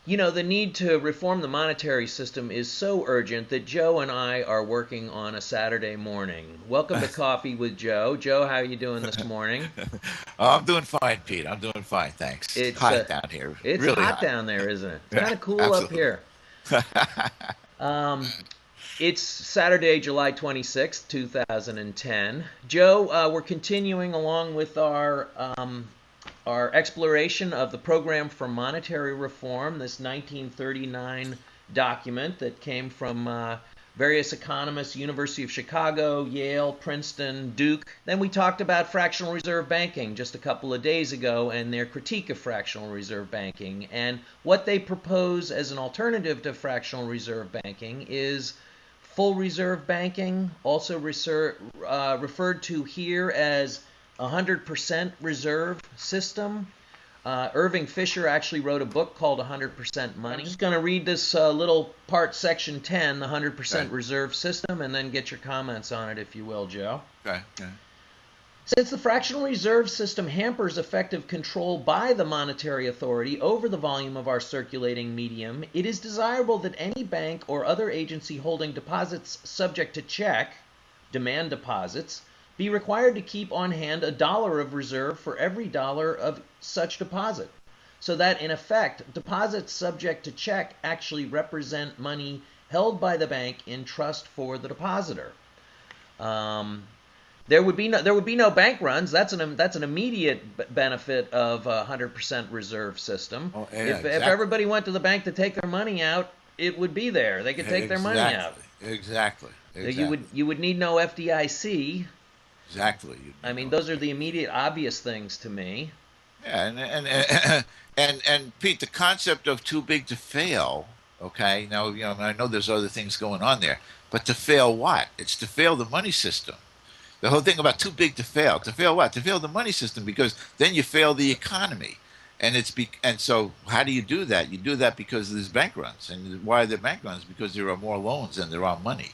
You know, the need to reform the monetary system is so urgent that Joe and I are working on a Saturday morning. Welcome to Coffee with Joe. Joe, how are you doing this morning? Oh, I'm doing fine, Pete. I'm doing fine, thanks. It's Hot uh, down here, it's really hot hot. down there, isn't it? It's Yeah, kind of cool up absolutely. here. Um, it's Saturday, July 26th, 2010. Joe, we're continuing along with our exploration of the Program for Monetary Reform, this 1939 document that came from various economists, University of Chicago, Yale, Princeton, Duke. Then we talked about fractional reserve banking just a couple of days ago and their critique of fractional reserve banking. And what they propose as an alternative to fractional reserve banking is full reserve banking, also referred to here as 100% reserve system. Irving Fisher actually wrote a book called 100% Money. I'm just going to read this little part, section 10, the Okay, 100% reserve system, and then get your comments on it, if you will, Joe. okay, okay. Since the fractional reserve system hampers effective control by the monetary authority over the volume of our circulating medium, it is desirable that any bank or other agency holding deposits subject to check, demand deposits, be required to keep on hand $1 of reserve for every dollar of such deposit, so that in effect, deposits subject to check actually represent money held by the bank in trust for the depositor. Um, there would be no bank runs. That's an immediate benefit of a 100% reserve system. Oh, yeah, If exactly. everybody went to the bank to take their money out, it would be there. They could take their money out. Exactly, exactly, You would exactly, you would need no FDIC. exactly. You I need mean, no those are the FDIC. immediate obvious things to me. Yeah, and Pete, the concept of too big to fail. Okay, now I know there's other things going on there, but to fail what? It's to fail the money system. The whole thing about too big to fail. To fail what? To fail the money system because then you fail the economy. And so how do you do that? You do that because there's bank runs. And why are there bank runs? Because there are more loans than there are money.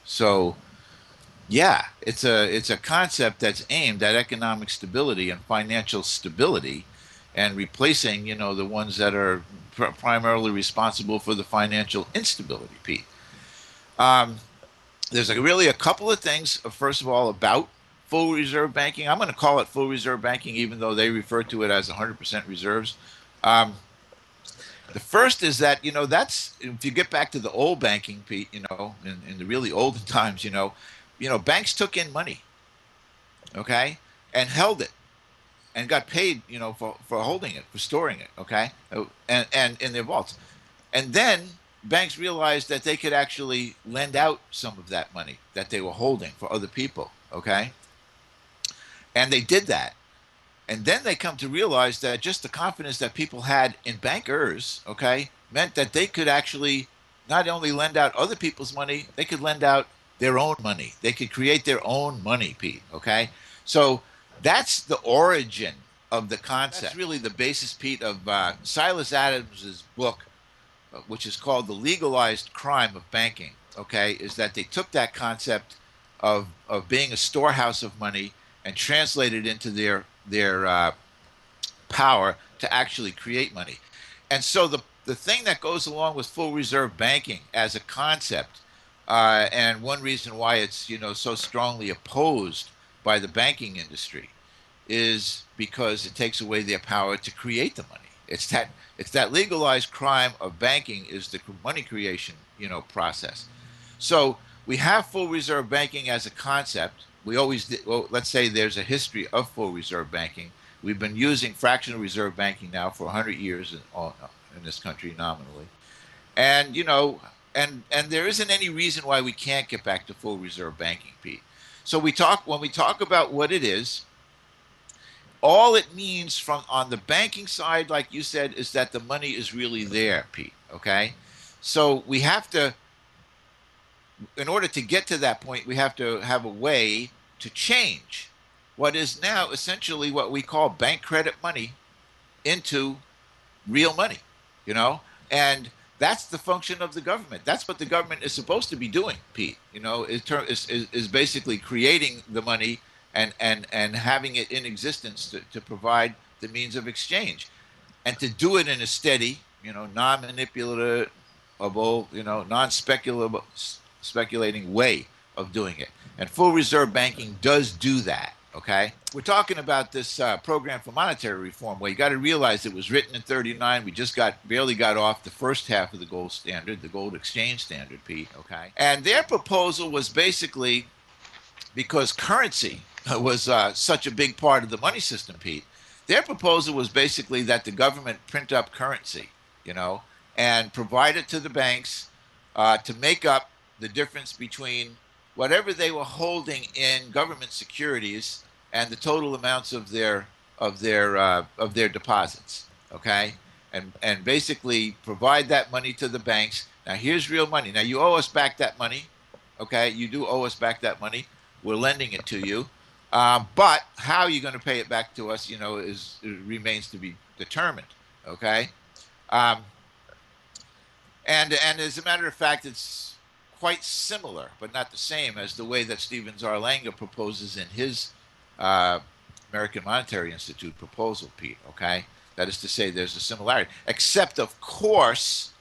So yeah, it's a concept that's aimed at economic stability and financial stability and replacing, the ones that are primarily responsible for the financial instability, Pete. Um, there's really a couple of things, first of all, about full reserve banking. I'm going to call it full reserve banking, even though they refer to it as 100% reserves. Um, the first is that, that's if you get back to the old banking, Pete, in the really olden times, banks took in money, okay, and held it and got paid, for holding it, for storing it, okay, and in their vaults. And then banks realized that they could actually lend out some of that money that they were holding for other people. Okay. And they did that. And then they come to realize that just the confidence that people had in bankers, okay, meant that they could actually not only lend out other people's money, they could lend out their own money. They could create their own money, Pete. Okay. So that's the origin of the concept. That's really the basis, Pete, of Silas Adams's book, which is called the legalized crime of banking. Okay, is that they took that concept of being a storehouse of money and translated it into their power to actually create money. And so the thing that goes along with full reserve banking as a concept, and one reason why it's so strongly opposed by the banking industry, is because it takes away their power to create the money. It's that legalized crime of banking is the money creation, process. So we have full reserve banking as a concept. We always did, well, let's say there's a history of full reserve banking. We've been using fractional reserve banking now for 100 years in this country nominally, and and there isn't any reason why we can't get back to full reserve banking, Pete. So when we talk about what it is, all it means from on the banking side, like you said, is that the money is really there, Pete. Okay. So we have to, in order to get to that point, we have to have a way to change what is now essentially what we call bank credit money into real money, you know? And that's the function of the government. That's what the government is supposed to be doing, Pete. Is basically creating the money and having it in existence to provide the means of exchange and to do it in a steady, non-manipulative, non-speculative, speculating way of doing it. And full reserve banking does do that. Okay, we're talking about this program for monetary reform. Well, you got to realize it was written in '39. We just barely got off the first half of the gold standard, the gold exchange standard, Pete. Okay, and their proposal was basically, because currency was such a big part of the money system, Pete. Their proposal was basically that the government print up currency, you know, and provide it to the banks to make up the difference between whatever they were holding in government securities and the total amounts of their deposits. Okay, and basically provide that money to the banks. Now here's real money. Now you owe us back that money. Okay, you do owe us back that money. We're lending it to you. But how you're going to pay it back to us, remains to be determined. Okay, um, and as a matter of fact, it's quite similar, but not the same as the way that Stephen Zarlanga proposes in his uh, American Monetary Institute proposal, Pete. Okay, that is to say, there's a similarity, except of course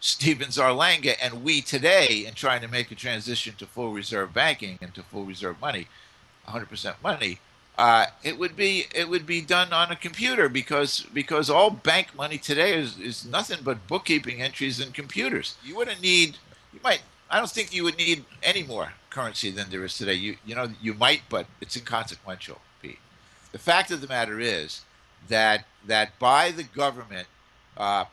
Stephen Zarlanga and we today, in trying to make a transition to full reserve banking and to full reserve money, 100% money, it would be done on a computer, because all bank money today is nothing but bookkeeping entries and computers. You wouldn't need you might I don't think you would need any more currency than there is today. You might, but it's inconsequential, Pete. The fact of the matter is that by the government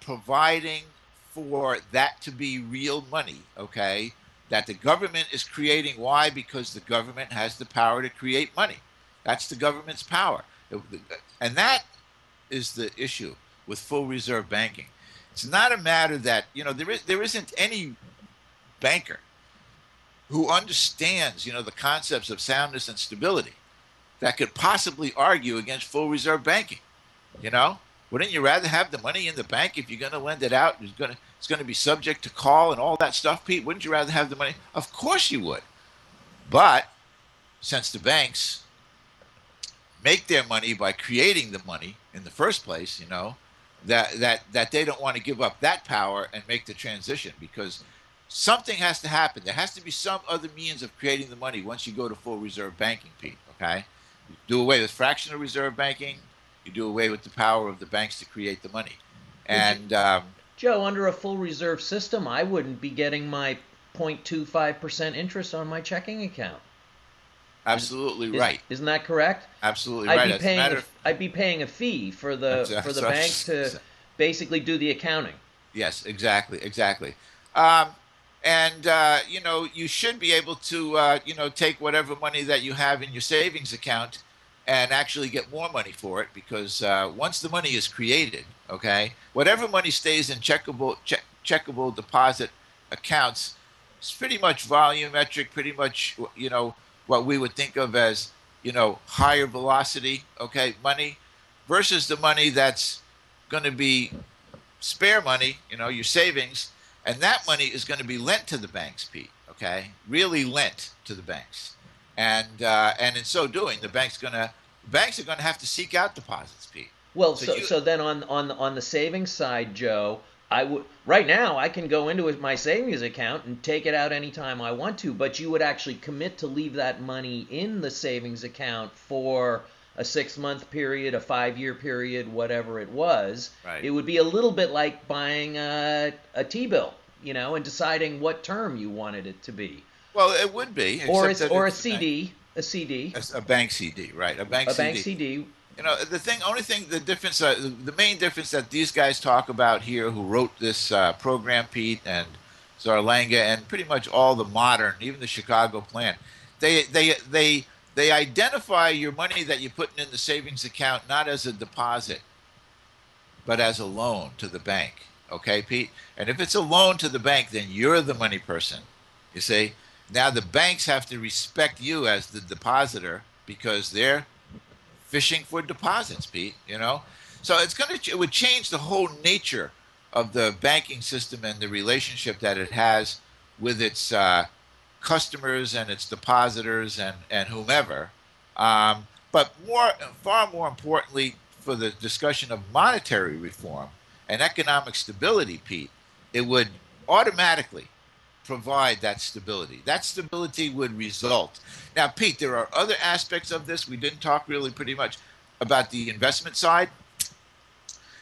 providing for that to be real money, okay, that the government is creating. Why? Because the government has the power to create money. That's the government's power. And that is the issue with full reserve banking. It's not a matter that, there isn't any banker who understands, the concepts of soundness and stability that could possibly argue against full reserve banking. You know, wouldn't you rather have the money in the bank if you're going to lend it out? It's going to be subject to call and all that stuff, Pete. Wouldn't you rather have the money? Of course you would. But since the banks make their money by creating the money in the first place, that they don't want to give up that power and make the transition, because something has to happen. There has to be some other means of creating the money once you go to full reserve banking, Pete. Okay, you do away with fractional reserve banking. You do away with the power of the banks to create the money. And Joe, under a full reserve system, I wouldn't be getting my 0.25% interest on my checking account. Absolutely right. Isn't that correct? Absolutely right. I'd be paying a fee for the bank to basically do the accounting. Yes, exactly. And you should be able to take whatever money that you have in your savings account and actually get more money for it, because once the money is created, okay, whatever money stays in checkable deposit accounts, it's pretty much volumetric, pretty much what we would think of as higher velocity, okay, money, versus the money that's going to be spare money, your savings, and that money is going to be lent to the banks, Pete. Okay, really lent to the banks, and in so doing, the banks are going to have to seek out deposits, Pete. Well, so then on the savings side, Joe, right now I can go into my savings account and take it out anytime I want to, but you would actually commit to leave that money in the savings account for a 6-month period, a 5-year period, whatever it was. Right. It would be a little bit like buying a T-bill, and deciding what term you wanted it to be. Well, it would be, or a CD, a CD, a bank CD, right? A bank CD. The main difference that these guys talk about here, who wrote this program, Pete, and Zarlanga, and pretty much all the modern, even the Chicago plan, they identify your money that you're putting in the savings account not as a deposit, but as a loan to the bank. Okay, Pete? And if it's a loan to the bank, then you're the money person. You see? Now the banks have to respect you as the depositor, because they're fishing for deposits, Pete. So it would change the whole nature of the banking system and the relationship that it has with its customers and its depositors and whomever. But far more importantly, for the discussion of monetary reform and economic stability, Pete, it would automatically provide that stability. That stability would result. Now, Pete, there are other aspects of this. We didn't talk really pretty much about the investment side.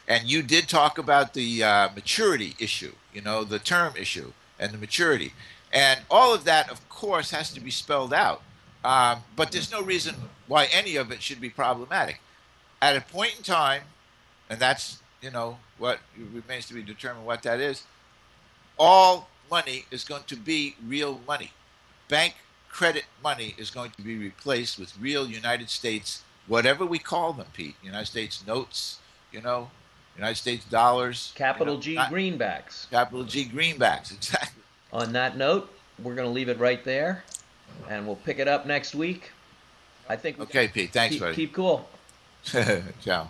And you did talk about the maturity issue, the term issue and the maturity. And all of that, of course, has to be spelled out. But there's no reason why any of it should be problematic. At a point in time, and that's, what remains to be determined what that is, all money is going to be real money. Bank credit money is going to be replaced with real United States, whatever we call them, Pete. United States notes, you know, United States dollars, Capital G not greenbacks. capital G greenbacks, exactly. On that note, we're going to leave it right there, and we'll pick it up next week. I think we Okay, Pete. Thanks, buddy. keep cool. Ciao.